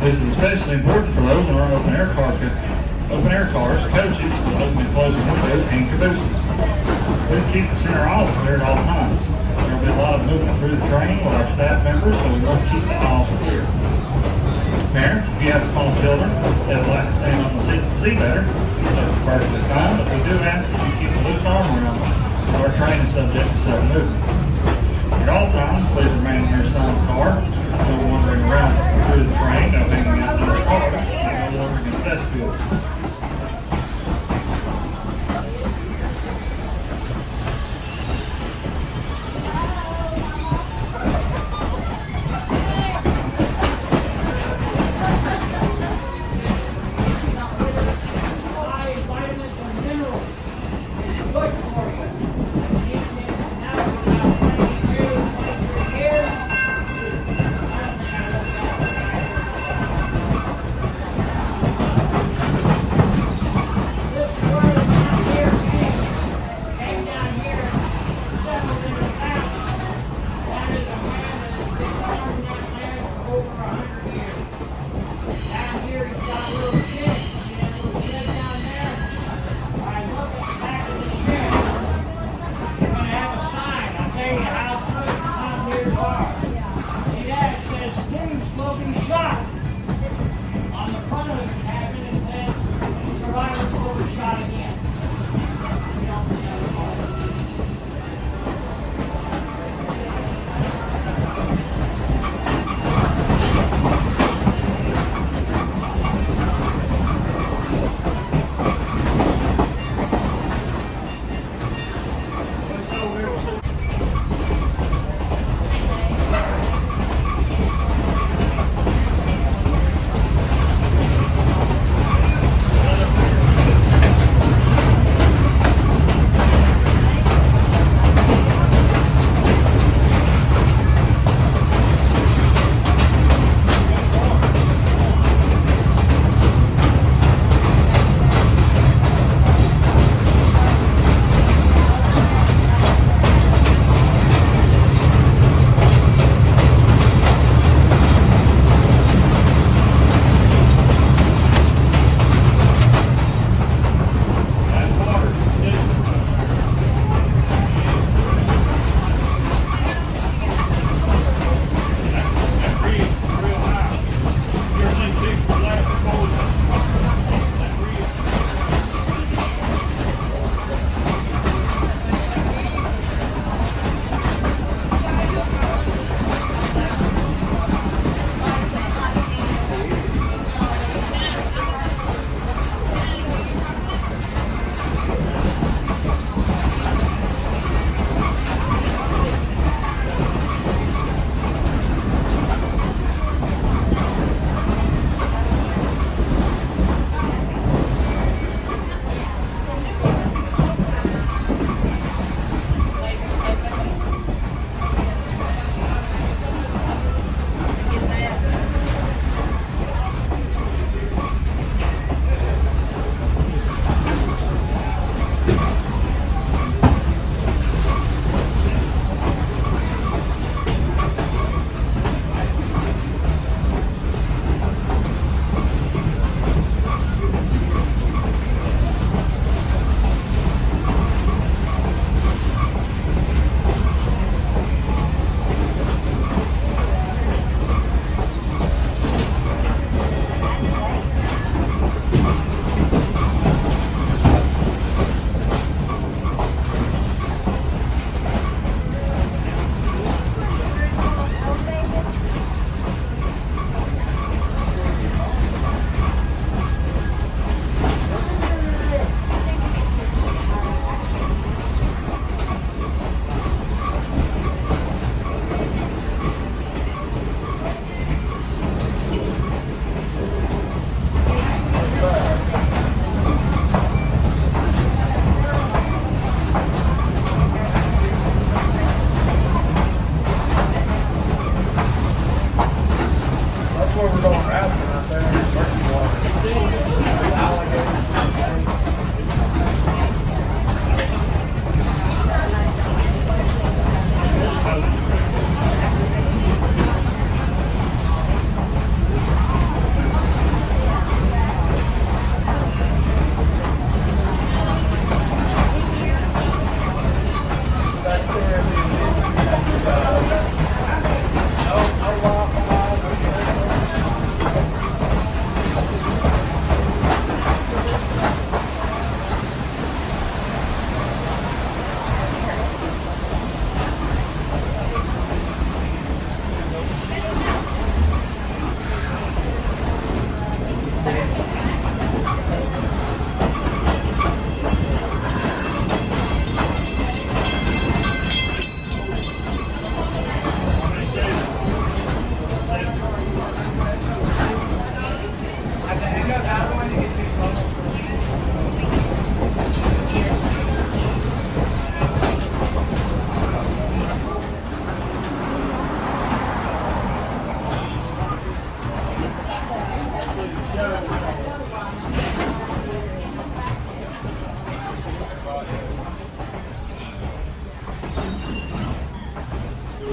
This is especially important for those who run open air cars, coaches, will open and close windows and cabooses. Please keep the center aisles clear at all times. There will be a lot of movement through the train with our staff members, so we must keep the aisles clear. Parents, if you have small children that would like to stand on the seats to see better, that's perfectly fine, but we do ask that you keep a loose arm around them. Our train is subject to sudden movements. At all times, please remain in your assigned car. No wandering around through the train, no hanging out in the cars, and no loitering in the vestibules.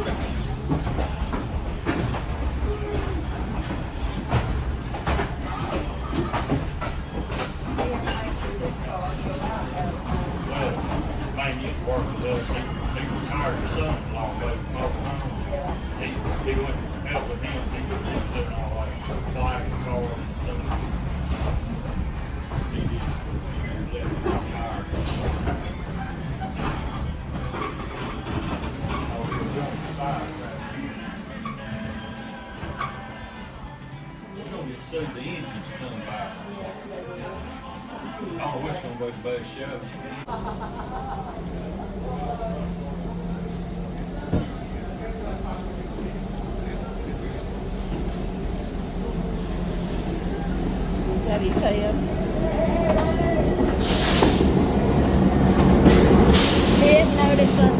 Well, man used to work with us. He retired his son-in-law ago from Oklahoma. He went to help with him. He was doing all like black cars and stuff. He did. He let him retire. Oh, he was going to fire crash. We're gonna get sued. The engine's come back. Oh, it's gonna be the best show. Is that he saying? Didn't notice us.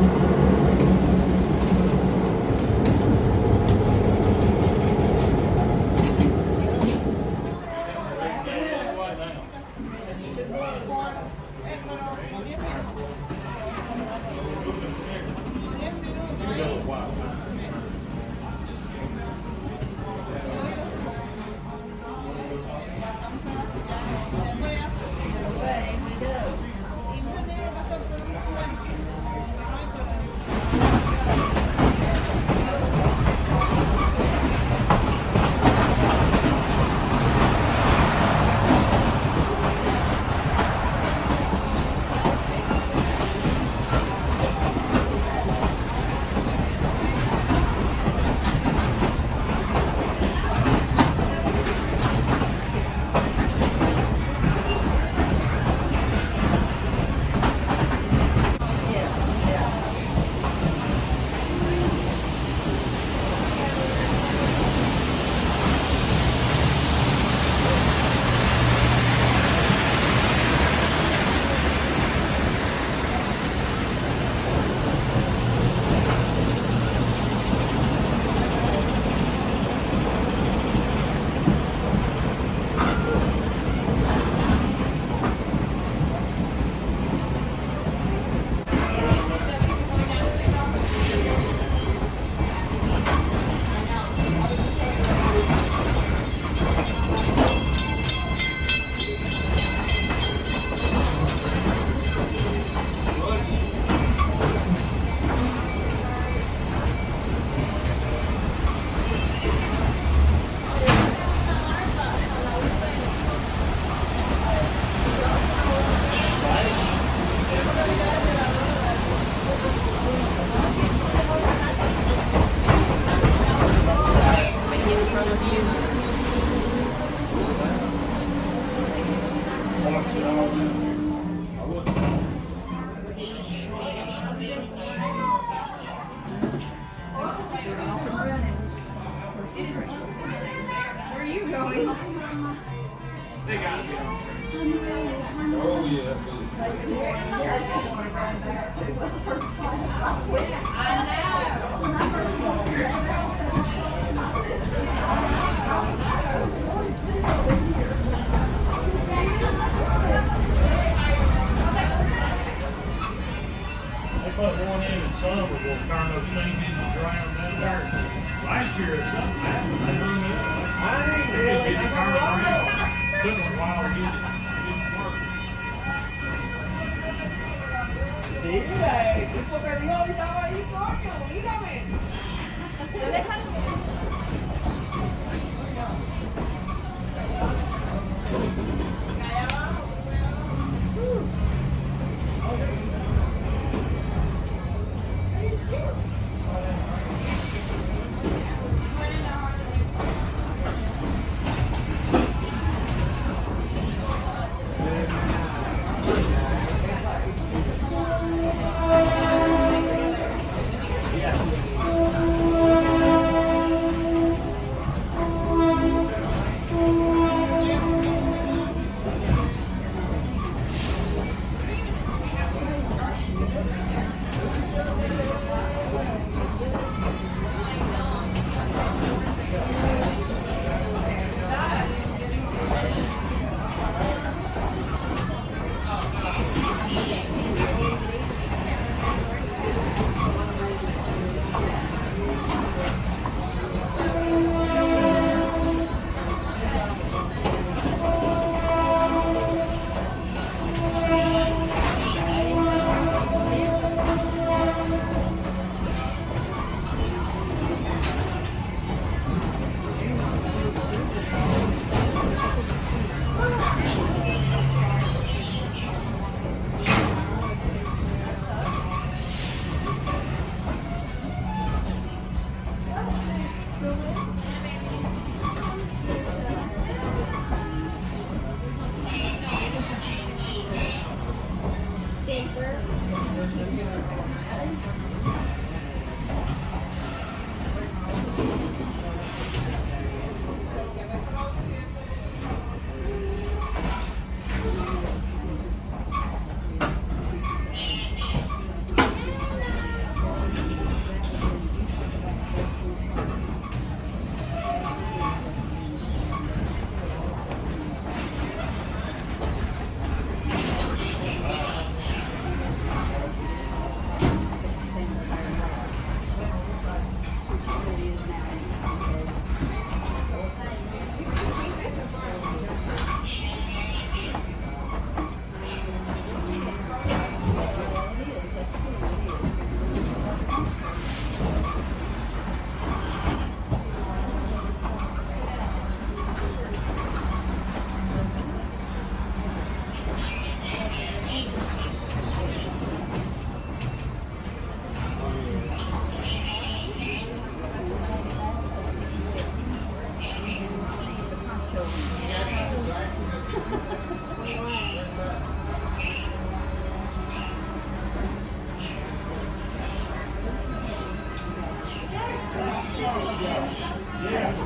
Where are you going? Oh, yeah. They put one in summer where Carno steam engines drowned down there. Last year, something happened. They blew it up. They just didn't turn around. Took them a while to get it. Sí, el tipo que dio estaba ahí, coño, mírame. Yeah.